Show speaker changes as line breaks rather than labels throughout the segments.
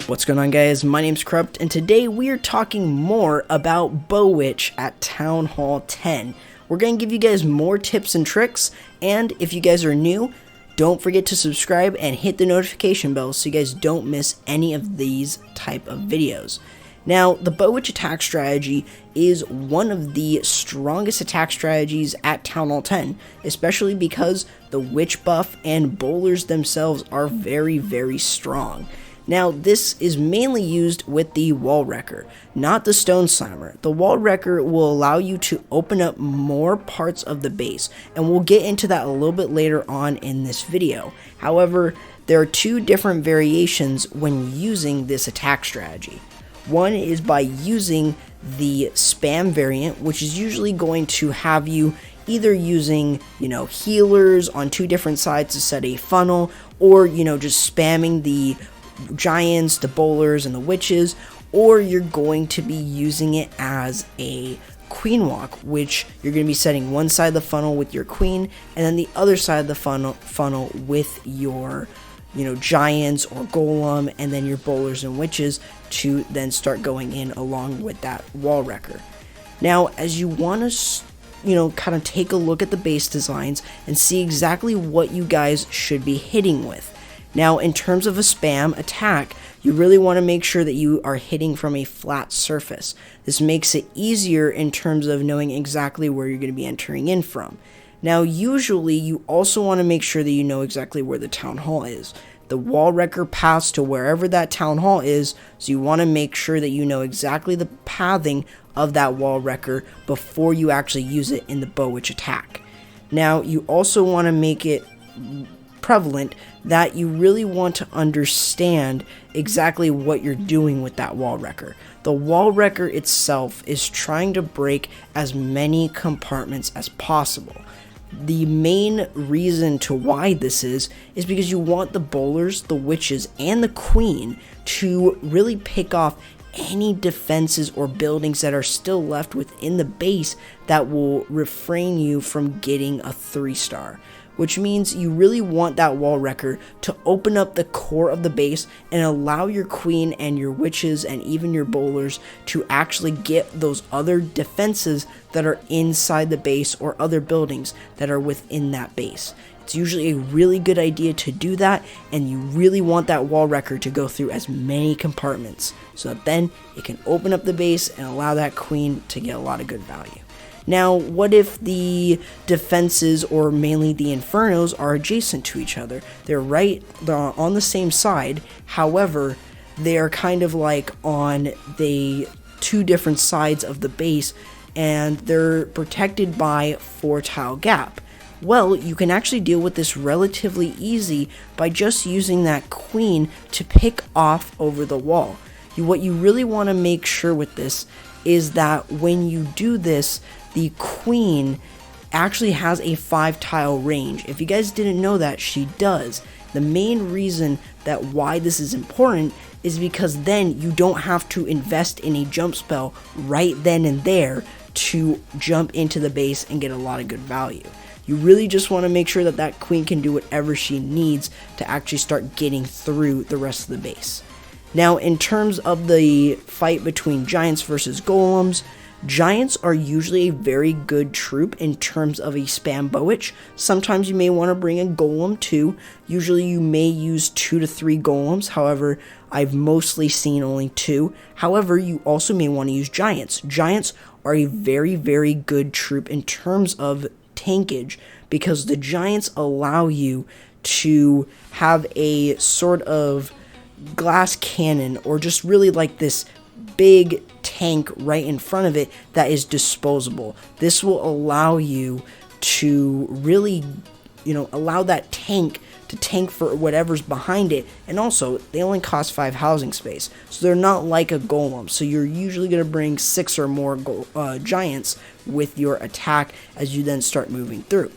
What's going on, guys? My name's Corrupt, and today we are talking more about Bowitch at Town Hall 10. We're going to give you guys more tips and tricks, and if you guys are new, don't forget to subscribe and hit the notification bell so you guys don't miss any of these type of videos. Now, the Bowitch attack strategy is one of the strongest attack strategies at Town Hall 10, especially because the witch buff and bowlers themselves are very, very strong. Now, this is mainly used with the wall wrecker, not the stone slammer. The wall wrecker will allow you to open up more parts of the base, and we'll get into that a little bit later on in this video. However, there are two different variations when using this attack strategy. One is by using the spam variant, which is usually going to have you either using, healers on two different sides to set a funnel, or, just spamming the giants, the bowlers, and the witches, or you're going to be using it as a queen walk, which you're going to be setting one side of the funnel with your queen, and then the other side of the funnel with your giants or golem, and then your bowlers and witches to then start going in along with that wall wrecker. Now, as you want to kind of take a look at the base designs and see exactly what you guys should be hitting with. Now, in terms of a spam attack, you really want to make sure that you are hitting from a flat surface. This makes it easier in terms of knowing exactly where you're going to be entering in from. Now, usually, you also want to make sure that you know exactly where the town hall is. The wall wrecker paths to wherever that town hall is, so you want to make sure that you know exactly the pathing of that wall wrecker before you actually use it in the Bowitch attack. Now, you also want to make it prevalent that you really want to understand exactly what you're doing with that wall wrecker. The wall wrecker itself is trying to break as many compartments as possible. The main reason to why this is because you want the bowlers, the witches, and the queen to really pick off any defenses or buildings that are still left within the base that will refrain you from getting a 3-star. Which means you really want that wall wrecker to open up the core of the base and allow your queen and your witches and even your bowlers to actually get those other defenses that are inside the base or other buildings that are within that base. It's usually a really good idea to do that, and you really want that wall wrecker to go through as many compartments so that then it can open up the base and allow that queen to get a lot of good value. Now, what if the defenses, or mainly the infernos, are adjacent to each other? They're on the same side, however, they are kind of like on the two different sides of the base, and they're protected by 4-tile gap. Well, you can actually deal with this relatively easy by just using that queen to pick off over the wall. What you really want to make sure with this is that when you do this, the queen actually has a 5-tile range. If you guys didn't know that, she does. The main reason that why this is important is because then you don't have to invest in a jump spell right then and there to jump into the base and get a lot of good value. You really just want to make sure that that queen can do whatever she needs to actually start getting through the rest of the base. Now, in terms of the fight between giants versus golems, giants are usually a very good troop in terms of a spam Bowitch. Sometimes you may want to bring a golem too. Usually you may use 2 to 3 golems. However, I've mostly seen only 2. However, you also may want to use giants. Giants are a very, very good troop in terms of tankage, because the giants allow you to have a sort of glass cannon, or just really like this big tank right in front of it that is disposable. This will allow you to really, allow that tank to tank for whatever's behind it. And also, they only cost 5 housing space, so they're not like a golem. So you're usually going to bring 6 or more giants with your attack as you then start moving through.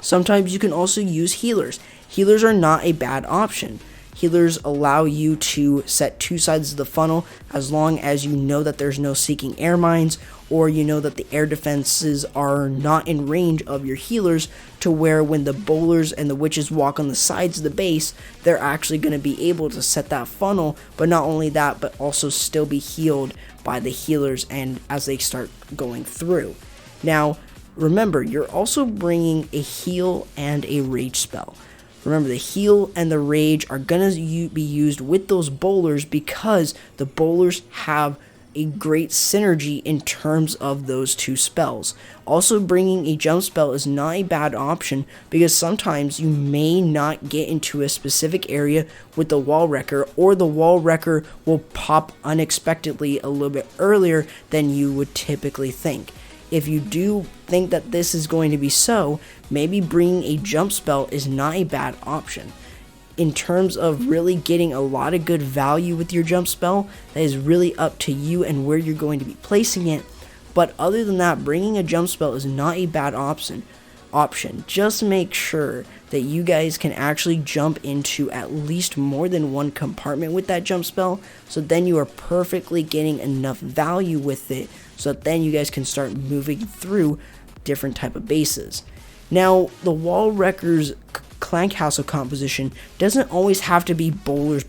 Sometimes you can also use healers. Healers are not a bad option. Healers allow you to set 2 sides of the funnel as long as you know that there's no seeking air mines, or you know that the air defenses are not in range of your healers, to where when the bowlers and the witches walk on the sides of the base, they're actually going to be able to set that funnel, but not only that, but also still be healed by the healers and as they start going through. Now, remember, you're also bringing a heal and a rage spell. Remember, the heal and the rage are going to be used with those bowlers because the bowlers have a great synergy in terms of those two spells. Also, bringing a jump spell is not a bad option because sometimes you may not get into a specific area with the wall wrecker, or the wall wrecker will pop unexpectedly a little bit earlier than you would typically think. If you do think that this is going to be so, maybe bringing a jump spell is not a bad option. In terms of really getting a lot of good value with your jump spell, that is really up to you and where you're going to be placing it. But other than that, bringing a jump spell is not a bad option. Just make sure that you guys can actually jump into at least more than one compartment with that jump spell, so then you are perfectly getting enough value with it, so that then you guys can start moving through different type of bases. Now, the wall wrecker's clan castle composition doesn't always have to be bowlers.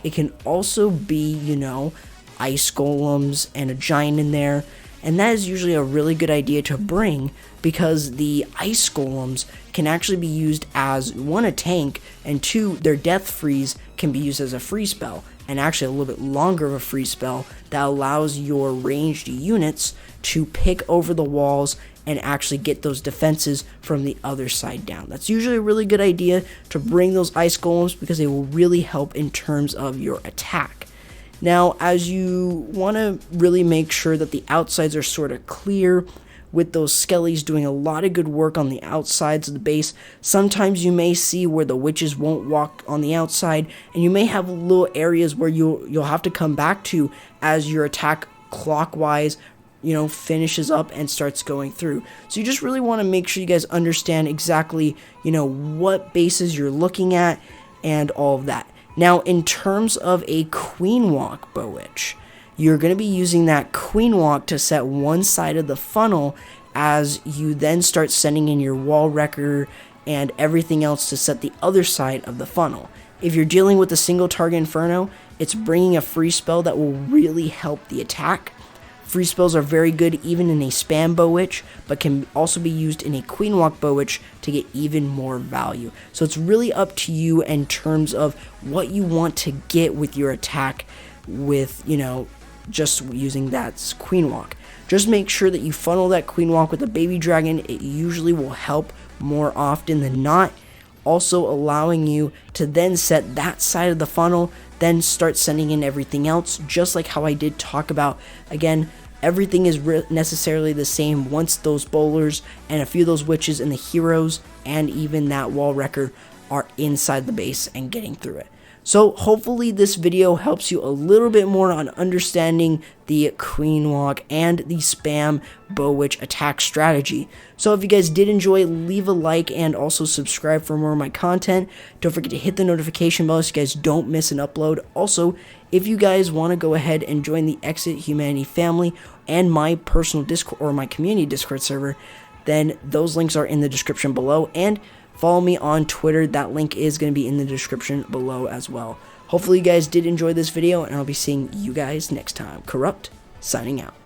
It can also be, you know, ice golems and a giant in there, and that is usually a really good idea to bring because the ice golems can actually be used as, one, a tank, and two, their death freeze can be used as a free spell, and actually a little bit longer of a free spell that allows your ranged units to pick over the walls and actually get those defenses from the other side down. That's usually a really good idea to bring those ice golems because they will really help in terms of your attack. Now, as you want to really make sure that the outsides are sort of clear, with those skellies doing a lot of good work on the outsides of the base, sometimes you may see where the witches won't walk on the outside, and you may have little areas where you'll have to come back to as your attack clockwise, you know, finishes up and starts going through. So you just really want to make sure you guys understand exactly, you know, what bases you're looking at and all of that. Now, in terms of a queen walk Bowitch, you're going to be using that queen walk to set one side of the funnel as you then start sending in your wall wrecker and everything else to set the other side of the funnel. If you're dealing with a single target inferno, it's bringing a free spell that will really help the attack. Free spells are very good even in a spam Bowitch, but can also be used in a queen walk Bowitch to get even more value. So it's really up to you in terms of what you want to get with your attack with, you know, just using that queen walk. Just make sure that you funnel that queen walk with a baby dragon. It usually will help more often than not, also allowing you to then set that side of the funnel, then start sending in everything else, just like how I did talk about. Again, everything is necessarily the same once those bowlers and a few of those witches and the heroes and even that wall wrecker are inside the base and getting through it. So hopefully this video helps you a little bit more on understanding the queen walk and the spam Bowitch attack strategy. So if you guys did enjoy, leave a like and also subscribe for more of my content. Don't forget to hit the notification bell so you guys don't miss an upload. Also, if you guys want to go ahead and join the Exit Humanity family and my personal Discord or my community Discord server, then those links are in the description below, and follow me on Twitter. That link is going to be in the description below as well. Hopefully you guys did enjoy this video, and I'll be seeing you guys next time. Corrupt, signing out.